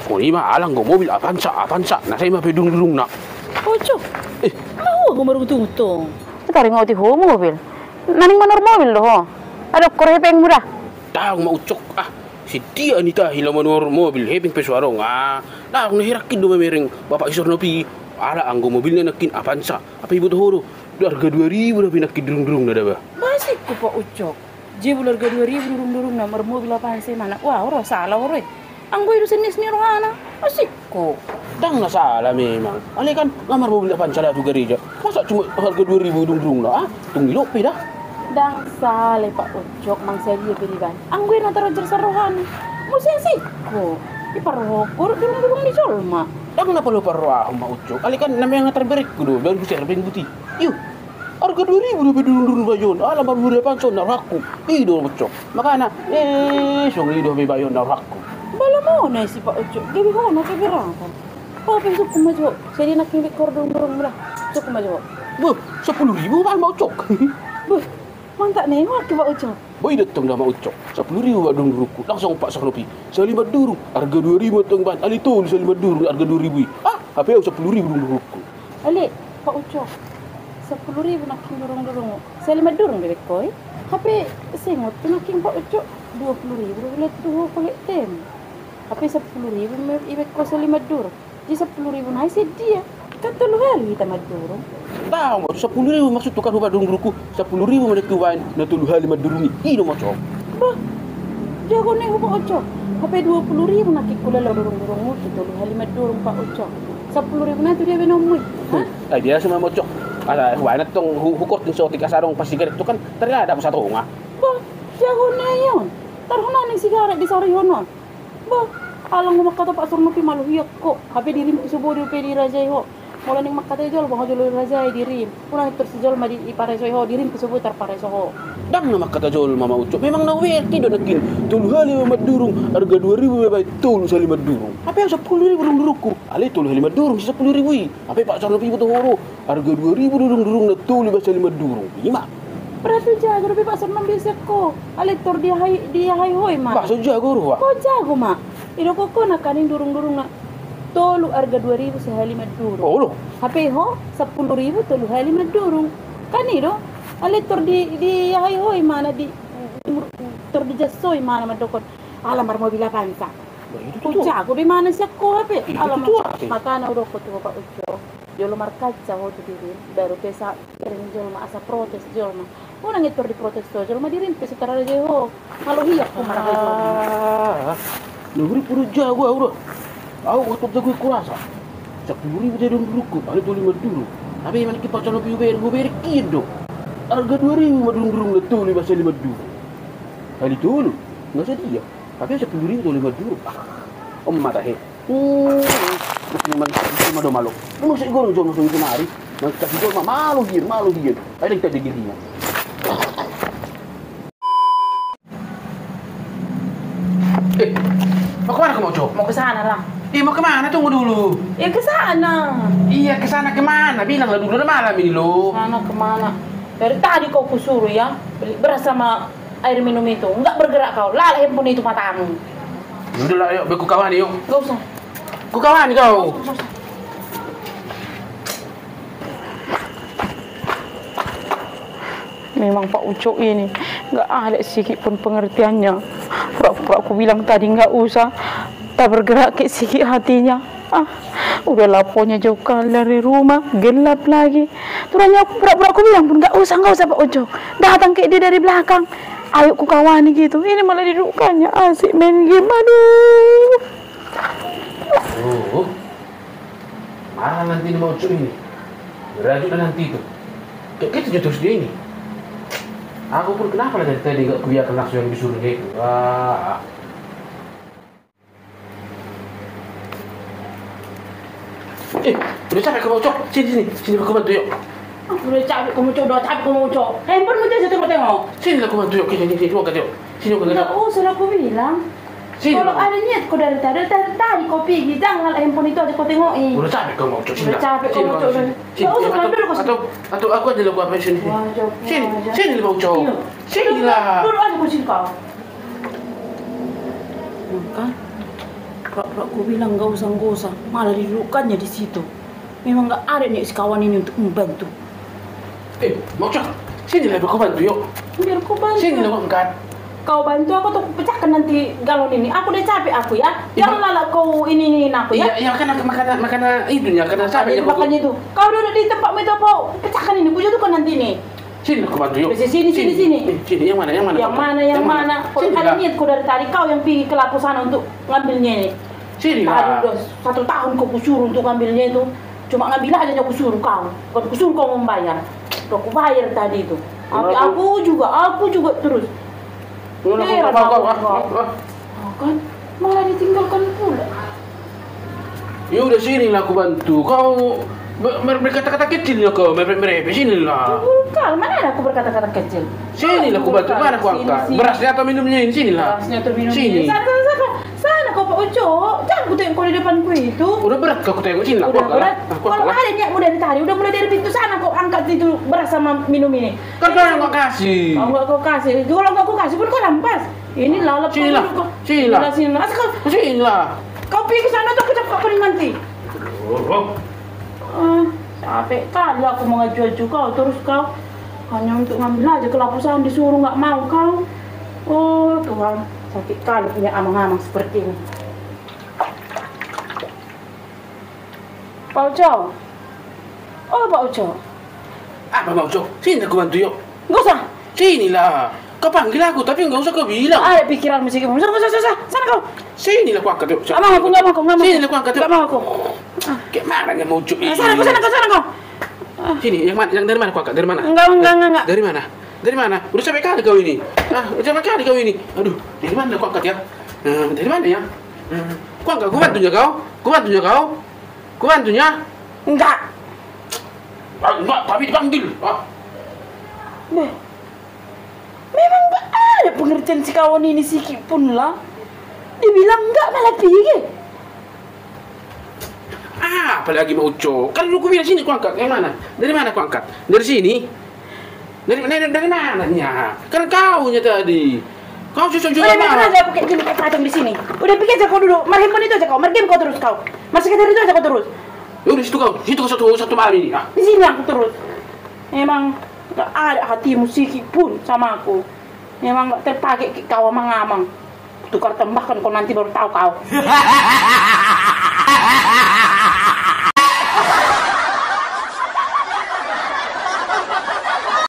Kau ni mah alang go mobil Avanza. Nah saya mah pedung nak. Ucok. Mau aku baru tutung. Tari ngau ti ho mobil. Naning manor mobil doh. Ada koreh peng murah. Tahu mah ucok si dia ni tah hilang manor mobil heping pesuarong Dah aku hirakin do mereng bapak isor nopi. Ala anggo mobilnya nakin Avanza. Apa ibu tahu doh? Harga 2000 dah pinakin durung dah bah. Masih ku Pak Ucok. Dia harga 2000 durung nomor mobil apaan sih mana? Wah, orang salah orang. Anggo itu seni rohana. Masih ku. Dang na salah memang. Ale kan ngamar mobil Avanza dah tu gereja. Masa cuma harga 2000 durung dah? Tunggu lope dah. Dang salah Pak Ucok mangsa dia beriban. Anggo itu ntar rojer rohana. Musim sih ku. Iparohok, durung di Jolma. Dang na perlu parwah ma ucok. Ali kan namanya ngatar berik kudu, baru bisa repeng putih. Yuk. Harga 2000 lebih durun bayon. Alam baru depan son naraku. Ido ucok. Makana song ido be bayon naraku. Bala mau na si Pak Ucok. Gabi ho na kebirang. Pa besok kumajo. Jadi nak kini kordong lah. Cok kumajo. Buh, 10.000 mal ma ucok. Buh, mantap nih ke Pak Ucok. Boy datang dah ma ucok. 10.000 badung ruku. Langsung Pak Sakropi. Salimat durung. Harga 2000 tong ban. Ali tol salimat durung harga 2000. HP 10.000 durung ruku. Ali, Pak Ucok. 10.000 naking durung. Salimat durung bebek koi. HP sengot naking Pak Ucok 20.000 ulit tuh pakai tem. HP 10.000 ibek ko salimat durung. Di 10.000 naik sih dia. Kan telu hari kita madurung. Tahu, 10.000 maksud tukar ubah durung ruku. 10.000 mana tuan na tulu halimat durung ni. Ido ma cok. Bah, jago nih Pak Ucok. HP 20.000 nakik kula durung mu tulu halimat durung Pak Ucok. 10.000 na tu dia benomui. Hah? Dia sama ma cok. Ala huana tong hukot ng sotik asarong pasigaret tu kan terlihat apa satu nga. Bah, jago nih yon. Tarhuna ning sigaret di sarihonon. Bah, alang makata Pak Surnopi maluhiyak ko. HP dirim isubo di pedi rajay ho. Mula ning makata jol baho jol rajay dirim. Una hitor si jol madi ipareso ho dirim isubo tar pareso ho. Dang na makata jol mama ucok. Memang na werti do nakin. Tulu halimat durung harga 2000 bay tulu salimat durung. Apa yang 10.000 durung durungku. Ale tulu halimat durung si 10.000. Apa Pak Surnopi butuh horo. Harga 2000 durung na tulu bay salimat durung. Ima. Berarti jago tapi Pak Surnopi bisa ko. Ale tor dia hai hoi ma. Bakso jago ruah. Ko jago ma. Ido ko nakaning durung na tolu harga 2000 sehalimat durung. Oh lo. HP ho 10.000 tolu halimat durung. Kan ido ale tor di hai hoi mana di tor di jasoi mana madokon. Alam bar mobil Avanza. Ko jago di mana siya ko HP. Alam makana udo ko tuh Pak Ucok. Jolo markaca ho tu diri baru pesa kering jolma asa protes jolma. Orang itu di protes to jolma dirim pesa tarare ho. Kalau hiyak ko maraka. Negeri puru jago aura. Aku waktu jago kuasa. 10.000 jadi ruku, ada 25 dulu. Tapi mana kita calo ber kido. Harga 2.000 madung-dung letu 5 dulu. Kali dulu, enggak usah dia. Tapi 10.000 dulu. Om mata he. Cuma do malu. Mau sih gorong jom langsung kemari. Nanti kasih jom malu dia. Ada kita dirinya. Mau kemana kamu, Cok? Mau ke sana lah. Mau kemana? Tunggu dulu. Ya ke sana. Iya, ke sana kemana? Bilang lah dulu udah malam ini lo. Sana kemana? Dari tadi kau kusuruh ya beli beras sama air minum itu. Enggak bergerak kau. Lala handphone itu matamu. Udah lah, yuk, beku kawan yuk. Gak usah. Ku kawan kau. Memang Pak Ucok ini nggak ada sedikit pun pengertiannya. Pura-pura aku bilang tadi nggak usah, tak bergerak ke sedikit hatinya. Udah laponya jauh kali dari rumah, gelap lagi. Turunnya aku pura-pura aku bilang pun nggak usah Pak Ucok. Datang ke dia dari belakang. Ayo ku kawani gitu. Ini malah didudukannya asik main game. Aduh. Marah nanti mau Ucok ini. Berajuk nanti itu. Kayak gitu terus dia ini. Aku pun kenapa dari tadi nggak kebiarkan langsung yang disuruh dia itu. Udah capek kamu Cok. Sini aku bantu yuk. Udah capek kamu Cok. Handphone mu dia tengok. Sini aku bantu yuk. Sini aku bantu yuk. Nggak usah aku bilang. Kalau ada niat kau dari tadi kau pergi, jangan handphone itu aja kau tengokin. Udah capek kamu Cok. Udah capek kamu Cok. Nggak usah kalau duduk atau aku aja lagu apa sini. Sini Bang Cok. Sini lah. Duduk aja kursi kau. Kan Pura-pura aku bilang nggak usah, malah didudukannya di situ. Memang nggak ada nih si kawan ini untuk membantu. Mau cak, sini lah kau bantu yuk. Biar aku bantu. Sini lah kau angkat. Kau bantu aku tuh pecahkan nanti galon ini. Aku udah capek aku ya. Jangan lala kau ini aku ya. Iya, karena itunya, karena capek. Makanya itu. Kau duduk di tempat itu apa? Pecahkan ini, aku jatuhkan nanti nih. Sini kau bantu yuk. Sini. Sini, yang mana? Yang mana? Kau ada niat kau dari tadi kau yang pergi ke lapu sana untuk ngambilnya ini. Sini Tadi lah. udah 1 tahun kau kusuruh untuk ngambilnya itu. Cuma ngambil aja aku suruh kau. Bukan kusuruh kau membayar. Aku bayar tadi itu. Tapi aku juga terus. Kan malah ditinggalkan pula. Ya udah sini lah aku bantu. Kau berkata-kata kecilnya kau, merepek sini lah. Bukan, mana ada aku berkata-kata kecil. Sini lah aku bantu, mana aku angkat. Berasnya atau minumnya ini, sini lah. Berasnya atau minumnya. Sini. Sana kau Pak Uco. Jangan ku tengok kau di depanku itu. Udah berat kau tengok sini lah. Udah berat. Kalau ada niatmu dari tadi, udah mulai dari pintu sana kau angkat itu beras sama minum ini. Kan kau yang nggak kasih. Kalau nggak kau kasih, kalau nggak kau kasih pun kau rampas. Ini lah lepas. Sini lah. Sini lah. Sini lah. Kau pergi ke sana tuh kecap kau nanti. Capek kali aku mengaju-aju kau terus kau hanya untuk ngambil aja ke lapusan disuruh nggak mau kau. Oh Tuhan, sakit kali punya amang-amang seperti ini. Pak Uco. Oh Pak Uco. Apa mau cok? Sini aku bantu yuk. Nggak usah. Sini lah. Kau panggil aku tapi nggak usah kau bilang. Ada pikiran musik kamu. Sana kau. Sini lah aku angkat yuk. Nggak mau. Sini lah aku angkat yuk. Nggak mau aku. Kayak mana nggak mau cok? Sana kau. Sini, yang dari mana kau angkat? Dari mana? Enggak. Dari mana? Dari mana? Udah sampai kali kau ini. Udah sampai kali kau ini. Aduh, dari mana kau angkat ya? Dari mana ya? Kau angkat, kau bantunya kau? Kau bantunya? Enggak. Enggak, tapi dipanggil. Memang enggak ada pengertian si kawan ini sikit pun lah. Dibilang enggak malah pergi. Apalagi mau cok. Kan lu bilang sini kau angkat. Yang mana? Dari mana kau angkat? Dari sini? Dari mananya? Kan kaunya tadi. Kau susah juga mana? Udah pakai gini kayak kacang di sini. Udah pikir aja kau duduk. Marhem itu aja kau. Marhem kau terus kau. Masih kata itu aja kau terus. Yaudah situ kau satu malam ini. Di sini aku terus. Memang gak ada hatimu sikit pun sama aku. Memang gak terpakai kau amang-amang. Tukar tembak kan kau nanti baru tahu kau.